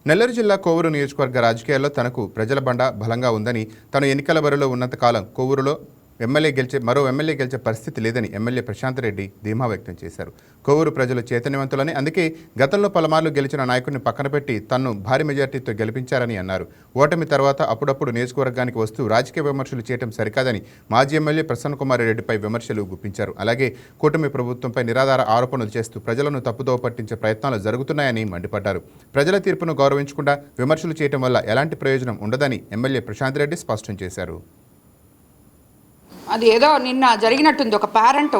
నెల్లూరు జిల్లా కోవూరు నియోజకవర్గ రాజకీయాల్లో తనకు ప్రజల బండ బలంగా ఉందని, తను ఎన్నికల బరిలో ఉన్నంతకాలం కోవూరులో మరో ఎమ్మెల్యే గెలిచే పరిస్థితి లేదని ఎమ్మెల్యే ప్రశాంత్ రెడ్డి ధీమా వ్యక్తం చేశారు. కోవూరు ప్రజలు చైతన్యవంతులని, అందుకే గతంలో పలుమార్లు గెలిచిన నాయకుడిని పక్కన పెట్టి తన్ను భారీ మెజార్టీతో గెలిపించారని అన్నారు. ఓటమి తర్వాత అప్పుడప్పుడు నియోజకవర్గానికి వస్తూ రాజకీయ విమర్శలు చేయడం సరికాదని మాజీ ఎమ్మెల్యే ప్రసన్న కుమార్ రెడ్డిపై విమర్శలు గుప్పించారు. అలాగే కూటమి ప్రభుత్వంపై నిరాధార ఆరోపణలు చేస్తూ ప్రజలను తప్పుదోవ పట్టించే ప్రయత్నాలు జరుగుతున్నాయని మండిపడ్డారు. ప్రజల తీర్పును గౌరవించకుండా విమర్శలు చేయడం వల్ల ఎలాంటి ప్రయోజనం ఉండదని ఎమ్మెల్యే ప్రశాంత్ రెడ్డి స్పష్టం చేశారు. అది ఏదో నిన్న జరిగినట్టుంది. ఒక పేరెంట్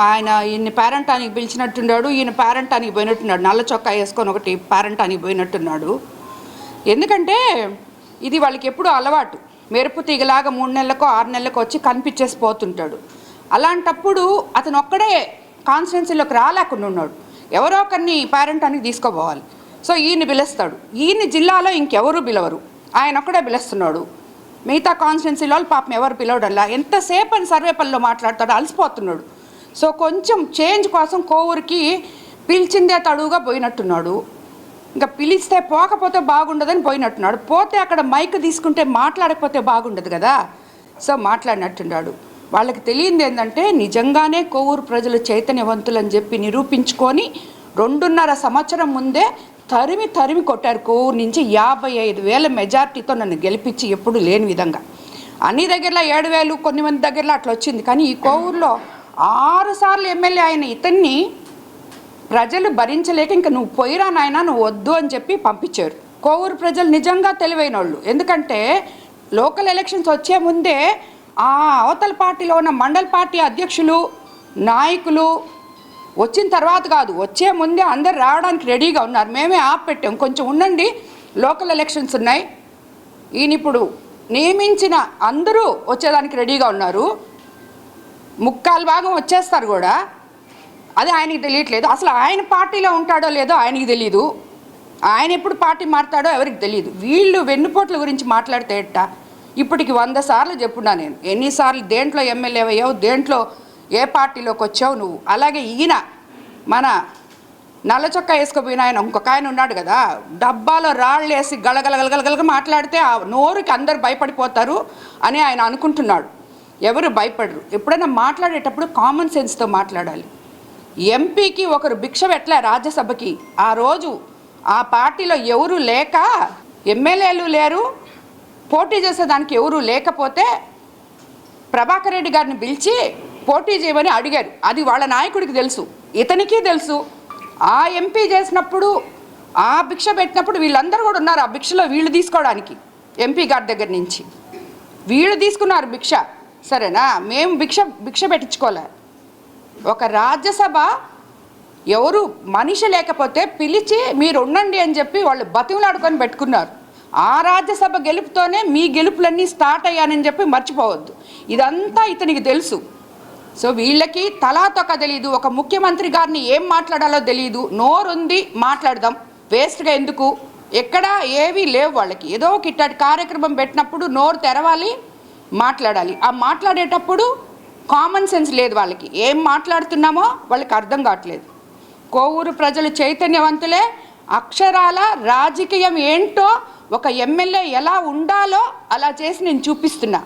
ఆయన ఈయన పేరెంటానికి పిలిచినట్టున్నాడు, ఈయన పేరెంటానికి పోయినట్టున్నాడు. నల్ల చొక్కా వేసుకొని ఒకటి పేరెంటానికి పోయినట్టున్నాడు. ఎందుకంటే ఇది వాళ్ళకి ఎప్పుడూ అలవాటు. మెరుపు తీగలాగా 3 నెలలకో 6 నెలలకో వచ్చి కనిపించేసి పోతుంటాడు. అలాంటప్పుడు అతను ఒక్కడే కాన్స్టిట్యున్సీలోకి రాలేకుండా ఉన్నాడు. ఎవరో ఒకరిని పేరెంటానికి తీసుకోపోవాలి. సో ఈయన పిలుస్తాడు. ఈయన జిల్లాలో ఇంకెవరు పిలవరు, ఆయన ఒక్కడే పిలుస్తున్నాడు. మిగతా కాన్స్టిట్యున్సీలో పాపం ఎవరు పిలవడంలా. ఎంతసేపు అని సర్వేపల్లిలో మాట్లాడతాడు, అలసిపోతున్నాడు. సో కొంచెం చేంజ్ కోసం కోవూరికి పిలిచిందే తడువుగా పోయినట్టున్నాడు. ఇంకా పిలిస్తే పోకపోతే బాగుండదని పోయినట్టున్నాడు. పోతే అక్కడ మైక్ తీసుకుంటే మాట్లాడకపోతే బాగుండదు కదా. సో మాట్లాడినట్టున్నాడు. వాళ్ళకి తెలియంది ఏంటంటే నిజంగానే కోవూరు ప్రజలు చైతన్యవంతులని చెప్పి నిరూపించుకొని 2.5 సంవత్సరం ముందే తరిమి కొట్టారు. కోవూరు నుంచి 55,000 మెజార్టీతో నన్ను గెలిపించి ఎప్పుడు లేని విధంగా. అన్ని దగ్గరలో 7,000, కొన్ని మంది దగ్గరలో అట్లా వచ్చింది. కానీ ఈ కోవూరులో 6 సార్లు ఎమ్మెల్యే అయిన ఇతన్ని ప్రజలు భరించలేక ఇంకా నువ్వు పోయిరా నాయనా, నువ్వు వద్దు అని చెప్పి పంపించారు. కోవూరు ప్రజలు నిజంగా తెలివైన వాళ్ళు. ఎందుకంటే లోకల్ ఎలక్షన్స్ వచ్చే ముందే ఆ అవతల పార్టీలో ఉన్న మండల పార్టీ అధ్యక్షులు, నాయకులు వచ్చిన తర్వాత కాదు, వచ్చే ముందే అందరు రావడానికి రెడీగా ఉన్నారు. మేమే ఆపెట్టాం, కొంచెం ఉండండి, లోకల్ ఎలక్షన్స్ ఉన్నాయి. ఈయన ఇప్పుడు నియమించిన అందరూ వచ్చేదానికి రెడీగా ఉన్నారు. 3/4 భాగం వచ్చేస్తారు కూడా. అది ఆయనకి తెలియట్లేదు. అసలు ఆయన పార్టీలో ఉంటాడో లేదో ఆయనకి తెలియదు. ఆయన ఎప్పుడు పార్టీ మారుతాడో ఎవరికి తెలియదు. వీళ్ళు వెన్నుపోట్ల గురించి మాట్లాడితే ఎట్టా? ఇప్పటికి 100 సార్లు చెప్పున్నా నేను. ఎన్నిసార్లు దేంట్లో ఎమ్మెల్యే అయ్యావు, దేంట్లో ఏ పార్టీలోకి వచ్చావు నువ్వు. అలాగే ఈయన మన నల్ల చొక్కా వేసుకుపోయిన ఆయన ఇంకొక ఆయన ఉన్నాడు కదా, డబ్బాలో రాళ్ళు వేసి గలగలగలగలగలగా మాట్లాడితే ఆ నోరుకి అందరు భయపడిపోతారు అని ఆయన అనుకుంటున్నాడు. ఎవరు భయపడరు. ఎప్పుడైనా మాట్లాడేటప్పుడు కామన్ సెన్స్తో మాట్లాడాలి. ఎంపీకి ఒకరు భిక్ష పెట్టలే రాజ్యసభకి. ఆ రోజు ఆ పార్టీలో ఎవరు లేక, ఎమ్మెల్యేలు లేరు, పోటీ చేసేదానికి ఎవరు లేకపోతే ప్రభాకర్ రెడ్డి గారిని పిలిచి పోటీ చేయమని అడిగారు. అది వాళ్ళ నాయకుడికి తెలుసు, ఇతనికి తెలుసు. ఆ ఎంపీ చేసినప్పుడు, ఆ భిక్ష పెట్టినప్పుడు వీళ్ళందరూ కూడా ఉన్నారు ఆ భిక్షలో. వీళ్ళు తీసుకోవడానికి ఎంపీ గారి దగ్గర నుంచి వీళ్ళు తీసుకున్నారు భిక్ష. సరేనా, మేము భిక్ష పెట్టించుకోలే. ఒక రాజ్యసభ ఎవరు మనిషి లేకపోతే పిలిచి మీరు ఉండండి అని చెప్పి వాళ్ళు బతిమలాడుకొని పెట్టుకున్నారు. ఆ రాజ్యసభ గెలుపుతోనే మీ గెలుపులన్నీ స్టార్ట్ అయ్యానని చెప్పి మర్చిపోవద్దు. ఇదంతా ఇతనికి తెలుసు. సో వీళ్ళకి తలాతొక్క తెలియదు. ఒక ముఖ్యమంత్రి గారిని ఏం మాట్లాడాలో తెలియదు. నోరుంది మాట్లాడదాం, వేస్ట్గా ఎందుకు. ఎక్కడ ఏవీ లేవు వాళ్ళకి. ఏదో ఒక ఇట్టటి కార్యక్రమం పెట్టినప్పుడు నోరు తెరవాలి, మాట్లాడాలి. ఆ మాట్లాడేటప్పుడు కామన్ సెన్స్ లేదు వాళ్ళకి. ఏం మాట్లాడుతున్నామో వాళ్ళకి అర్థం కావట్లేదు. కోవూరు ప్రజలు చైతన్యవంతులే. అక్షరాల రాజకీయం ఏంటో, ఒక ఎమ్మెల్యే ఎలా ఉండాలో అలా చేసి నేను చూపిస్తున్నా.